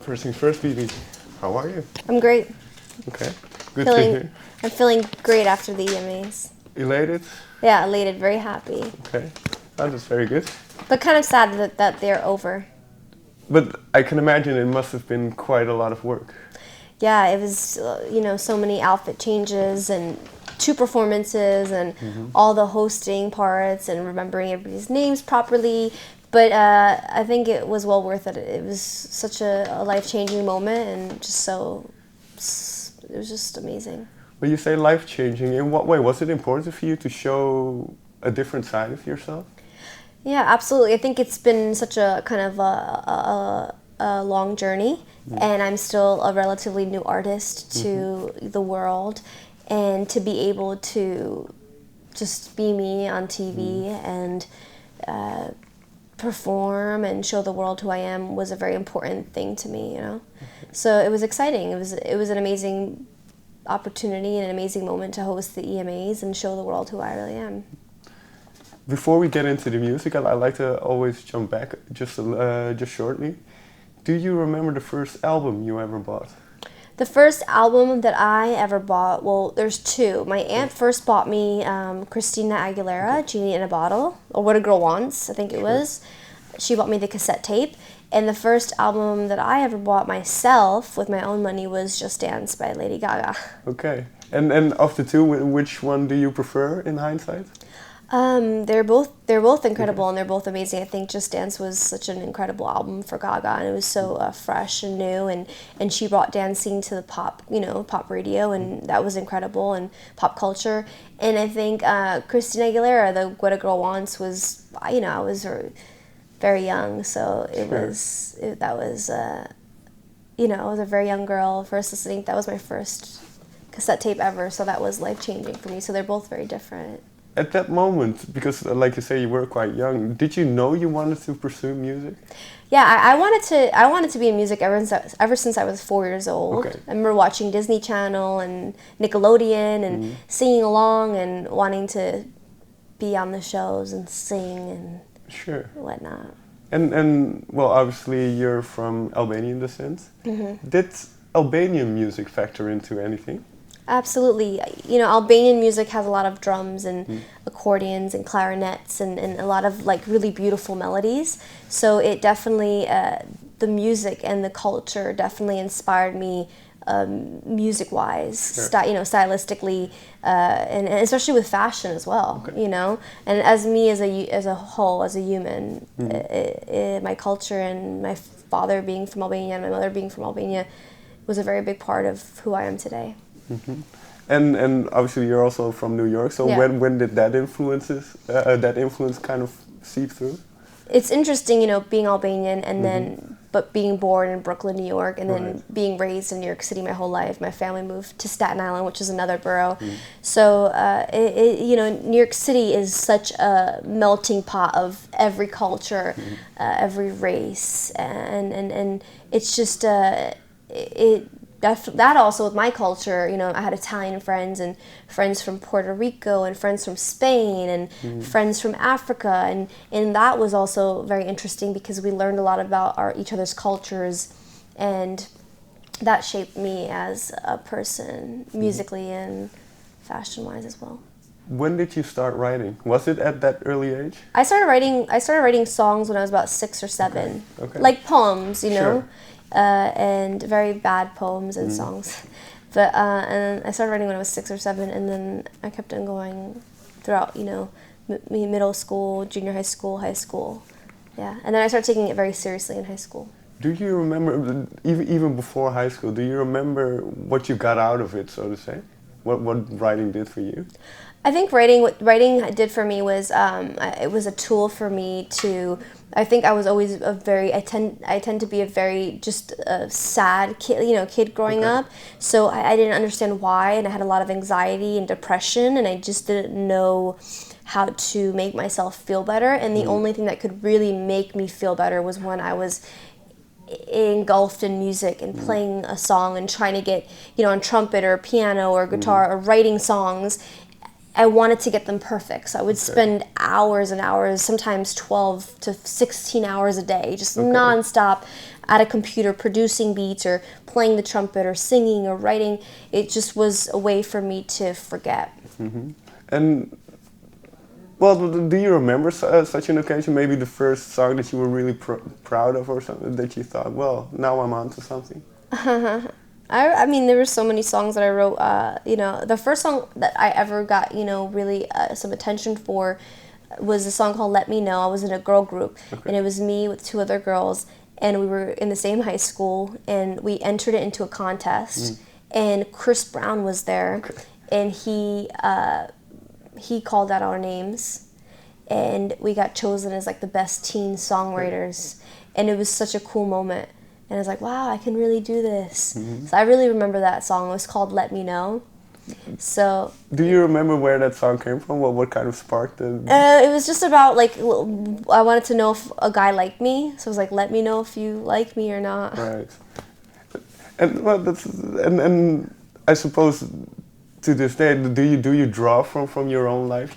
First things first, Bebe. How are you? I'm great. Okay, good to hear. I'm feeling great after the EMAs. Elated? Yeah, elated, very happy. Okay, that's very good. But kind of sad that they're over. But I can imagine it must have been quite a lot of work. Yeah, it was, so many outfit changes and 2 performances and all the hosting parts and remembering everybody's names properly. But I think it was well worth it. It was such a life-changing moment, and it was just amazing. When you say life-changing, in what way? Was it important for you to show a different side of yourself? Yeah, absolutely. I think it's been such a kind of a long journey, and I'm still a relatively new artist to the world, and to be able to just be me on TV and perform and show the world who I am was a very important thing to me, So it was exciting. It was an amazing opportunity and an amazing moment to host the EMAs and show the world who I really am. Before we get into the music, I'd like to always jump back just shortly. Do you remember the first album you ever bought? The first album that I ever bought, well, there's 2. My aunt first bought me Christina Aguilera, Genie in a Bottle, or What a Girl Wants, I think it was. She bought me the cassette tape. And the first album that I ever bought myself with my own money was Just Dance by Lady Gaga. Okay. And of the 2, which one do you prefer in hindsight? They're both incredible, and they're both amazing. I think Just Dance was such an incredible album for Gaga, and it was so fresh and new, and she brought dancing to the pop radio, and that was incredible, and pop culture. And I think Christina Aguilera, the What a Girl Wants, was, I was very young, so I was a very young girl first listening. That was my first cassette tape ever, so that was life-changing for me. So they're both very different. At that moment, because like you say, you were quite young, did you know you wanted to pursue music? Yeah, I wanted to be in music ever since I was 4 years old. Okay. I remember watching Disney Channel and Nickelodeon and singing along and wanting to be on the shows and sing and whatnot. And well, obviously you're from Albanian descent. Did Albanian music factor into anything? Absolutely. Albanian music has a lot of drums and accordions and clarinets and a lot of really beautiful melodies. So it definitely, the music and the culture definitely inspired me music-wise, stylistically, and especially with fashion as well, And as me as a whole, as a human, my culture and my father being from Albania and my mother being from Albania was a very big part of who I am today. And obviously you're also from New York, so when did that influence kind of seep through? It's interesting, being Albanian and then but being born in Brooklyn, New York, and then being raised in New York City my whole life. My family moved to Staten Island, which is another borough. So New York City is such a melting pot of every culture, every race, and it's just that also with my culture, I had Italian friends and friends from Puerto Rico and friends from Spain and friends from Africa, and that was also very interesting because we learned a lot about each other's cultures, and that shaped me as a person musically and fashion-wise as well. When did you start writing? Was it at that early age? I started writing songs when I was about 6 or 7, like poems, and very bad poems and songs. But and I started writing when I was 6 or 7, and then I kept on going throughout, middle school, junior high school. Yeah, and then I started taking it very seriously in high school. Do you remember, even before high school, do you remember what you got out of it, so to say? What writing did for you? I think what writing did for me was it was a tool for me to. I think I was always I tend to be a very just sad kid growing up. So I didn't understand why, and I had a lot of anxiety and depression, and I just didn't know how to make myself feel better. And the only thing that could really make me feel better was when I was engulfed in music and playing a song and trying to get on trumpet or piano or guitar or writing songs. I wanted to get them perfect, so I would spend hours and hours, sometimes 12 to 16 hours a day, just nonstop. at a computer producing beats or playing the trumpet or singing or writing. It just was a way for me to forget. And well, do you remember such an occasion? Maybe the first song that you were really proud of, or something that you thought, well, now I'm onto something. I mean, there were so many songs that I wrote. You know, the first song that I ever got, you know, really some attention for was a song called "Let Me Know." I was in a girl group, and it was me with 2 other girls, and we were in the same high school, and we entered it into a contest, and Chris Brown was there, and he called out our names, and we got chosen as like the best teen songwriters, and it was such a cool moment. And I was like, wow, I can really do this. So I really remember that song. It was called "Let Me Know." So. Do you remember where that song came from? What kind of sparked it? It was just about like, I wanted to know if a guy liked me. So it was like, let me know if you like me or not. Right. And well, and I suppose to this day, do you draw from your own life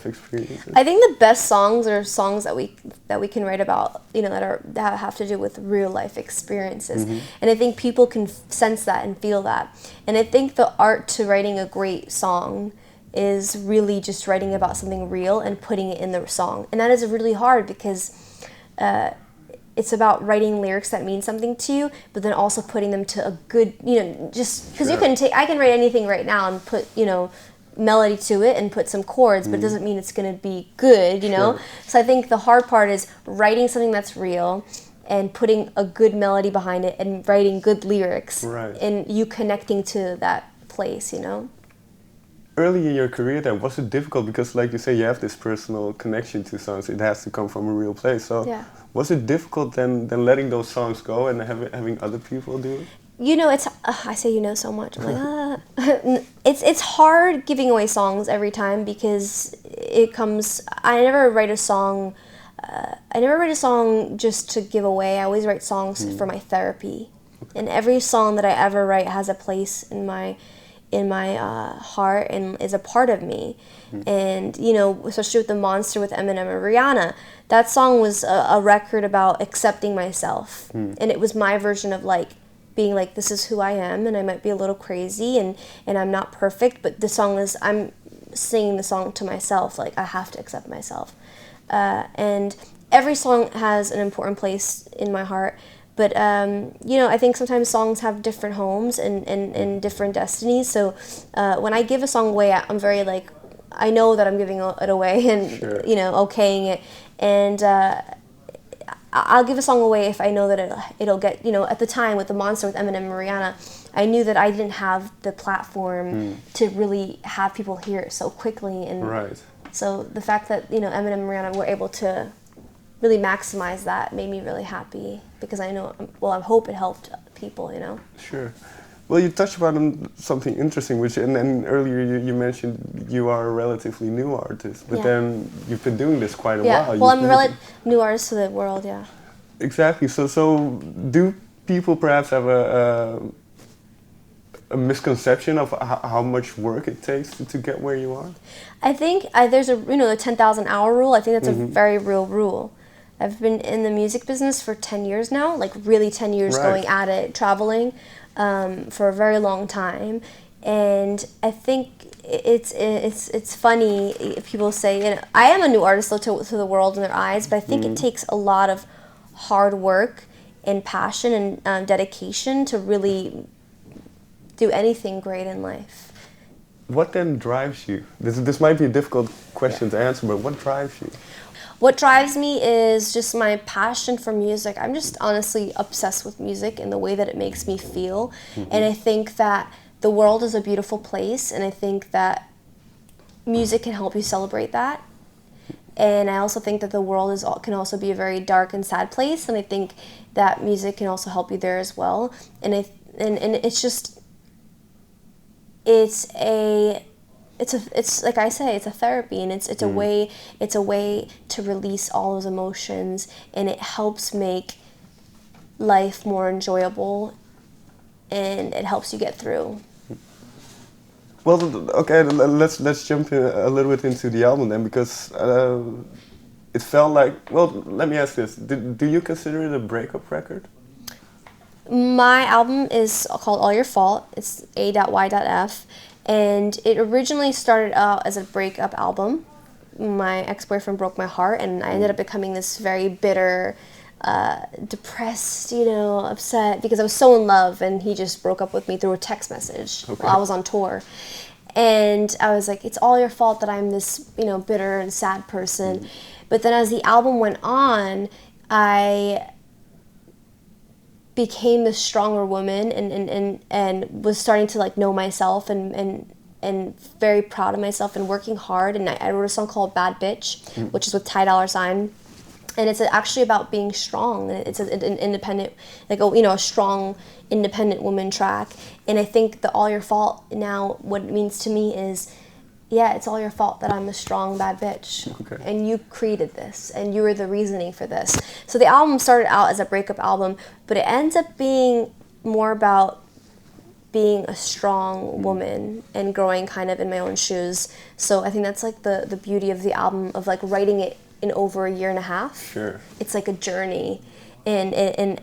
experiences? I think the best songs are songs that we can write about, you know, that have to do with real life experiences. And I think people can sense that and feel that. And I think the art to writing a great song is really just writing about something real and putting it in the song. And that is really hard because it's about writing lyrics that mean something to you, but then also putting them to a good, you know, just because I can write anything right now and put, you know, melody to it and put some chords, but it doesn't mean it's going to be good, you know? So I think the hard part is writing something that's real and putting a good melody behind it and writing good lyrics and you connecting to that place, you know? Early in your career then, was it difficult? Because like you say, you have this personal connection to songs. It has to come from a real place. So was it difficult then letting those songs go and having other people do it? You know, it's, I say you know so much. I'm like, it's hard giving away songs every time because it comes, I never write a song just to give away. I always write songs for my therapy. And every song that I ever write has a place in my heart and is a part of me. And, you know, especially with The Monster with Eminem and Rihanna, that song was a record about accepting myself. And it was my version of like being like, this is who I am, and I might be a little crazy and I'm not perfect, but the song is, I'm singing the song to myself, like I have to accept myself. And every song has an important place in my heart. But, you know, I think sometimes songs have different homes and different destinies. So when I give a song away, I'm very like, I know that I'm giving it away and, you know, okaying it. And I'll give a song away if I know that it'll get, you know, at the time with The Monster with Eminem and Rihanna, I knew that I didn't have the platform to really have people hear it so quickly. And so the fact that, you know, Eminem and Rihanna were able to really maximize that made me really happy because I know, well, I hope it helped people, you know. Sure. Well, you touched upon something interesting, which, and then earlier you mentioned you are a relatively new artist, but then you've been doing this quite a while. Well, I'm a new artist to the world, Exactly. So do people perhaps have a misconception of how much work it takes to get where you are? I think there's the 10,000 hour rule. I think that's a very real rule. I've been in the music business for 10 years now, like really 10 years going at it, traveling for a very long time. And I think it's funny, people say, you know, I am a new artist though to the world in their eyes, but I think it takes a lot of hard work and passion and dedication to really do anything great in life. What then drives you? This might be a difficult question to answer, but what drives you? What drives me is just my passion for music. I'm just honestly obsessed with music and the way that it makes me feel. And I think that the world is a beautiful place, and I think that music can help you celebrate that. And I also think that the world can also be a very dark and sad place, and I think that music can also help you there as well. And it's just, it's like I say, it's a therapy, and it's a way to release all those emotions, and it helps make life more enjoyable, and it helps you get through. Well, okay, let's jump a little bit into the album then, because it felt like, well, let me ask this: do you consider it a breakup record? My album is called All Your Fault. It's A.Y.F. And it originally started out as a breakup album. My ex-boyfriend broke my heart, and I ended up becoming this very bitter, depressed, upset, because I was so in love, and he just broke up with me through a text message while I was on tour. And I was like, it's all your fault that I'm this, bitter and sad person. But then as the album went on, I became this stronger woman and was starting to know myself and very proud of myself and working hard. And I wrote a song called Bad Bitch, which is with Ty Dolla $ign. And it's actually about being strong. It's an independent, a strong, independent woman track. And I think the All Your Fault now, what it means to me is, yeah, it's all your fault that I'm a strong, bad bitch. Okay. And you created this, and you were the reasoning for this. So the album started out as a breakup album, but it ends up being more about being a strong woman and growing kind of in my own shoes. So I think that's the beauty of the album, of writing it in over a year and a half. Sure. It's like a journey. And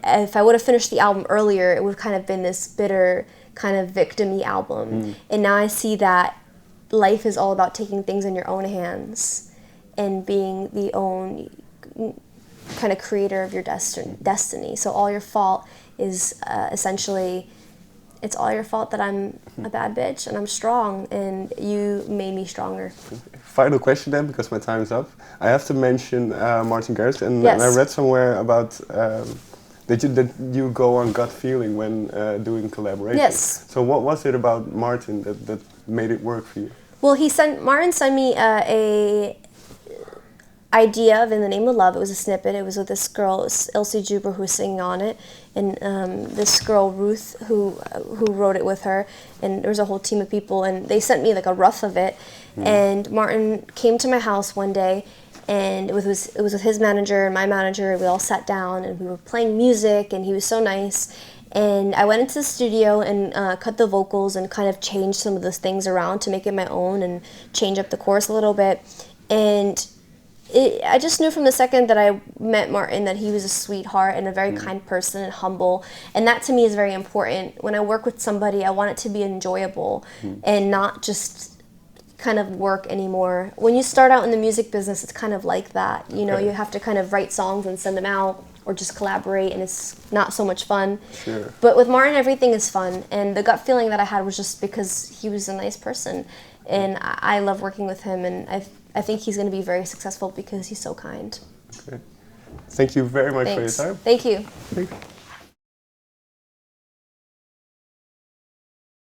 if I would have finished the album earlier, it would have kind of been this bitter kind of victim-y album. And now I see that life is all about taking things in your own hands and being the own kind of creator of your destiny. So All Your Fault is essentially, it's all your fault that I'm a bad bitch and I'm strong, and you made me stronger. Final question then, because my time is up. I have to mention Martin Garrix, and, yes. And I read somewhere about that you go on gut feeling when doing collaborations. Yes. So what was it about Martin that made it work for you? Well, Martin sent me a idea of In the Name of Love. It was a snippet. It was with this girl, Ilse Juber, who was singing on it, and this girl, Ruth, who wrote it with her, and there was a whole team of people, and they sent me a rough of it, and Martin came to my house one day, and it was with his manager and my manager, and we all sat down, and we were playing music, and he was so nice. And I went into the studio and cut the vocals and kind of changed some of those things around to make it my own and change up the chorus a little bit. And I just knew from the second that I met Martin that he was a sweetheart and a very kind person and humble. And that to me is very important. When I work with somebody, I want it to be enjoyable and not just kind of work anymore. When you start out in the music business, it's kind of like that. You have to kind of write songs and send them out, or just collaborate, and it's not so much fun. Sure. But with Martin, everything is fun, and the gut feeling that I had was just because he was a nice person, and I love working with him, and I think he's going to be very successful because he's so kind. Okay. Thank you very much for your time. Thank you. Thank you.